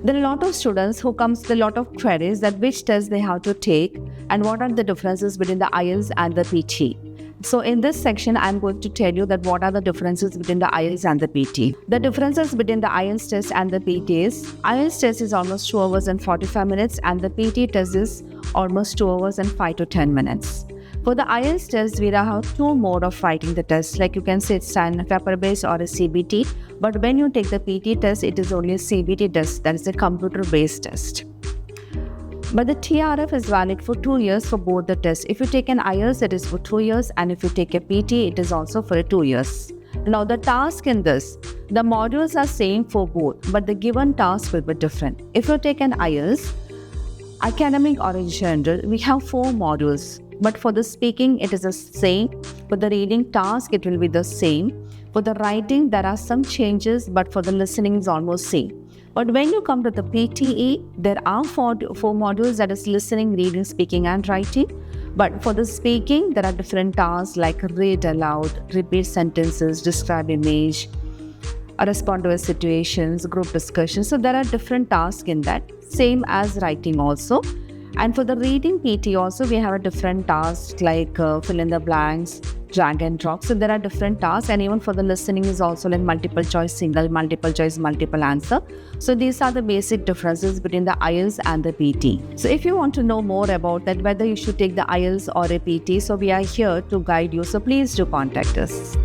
There are a lot of students who comes with a lot of queries that which test they have to take and what are the differences between the IELTS and the PT. So in this section, I'm going to tell you that what are the differences between the IELTS and the PT. The differences between the IELTS test and the PT is, IELTS test is almost 2 hours and 45 minutes and the PT test is almost 2 hours and 5 to 10 minutes. For the IELTS test, we have two modes of writing the test. Like you can say it's an paper based or a CBT. But when you take the PT test, it is only a CBT test. That is a computer based test. But the TRF is valid for 2 years for both the tests. If you take an IELTS, it is for 2 years. And if you take a PT, it is also for 2 years. Now the task in this, the modules are same for both, but the given task will be different. If you take an IELTS, academic or in general, we have 4 modules. But for the speaking, it is the same. For the reading task, it will be the same. For the writing, there are some changes, but for the listening, it's almost same. But when you come to the PTE, there are four modules, that is listening, reading, speaking, and writing. But for the speaking, there are different tasks like read aloud, repeat sentences, describe image, respond to situations, group discussions. So there are different tasks in that, same as writing also. And for the reading PT also, we have a different task like fill in the blanks, drag and drop. So there are different tasks, and even for the listening is also like multiple choice, single, multiple choice, multiple answer. So these are the basic differences between the IELTS and the PT. So if you want to know more about that, whether you should take the IELTS or a PT, so we are here to guide you. So please do contact us.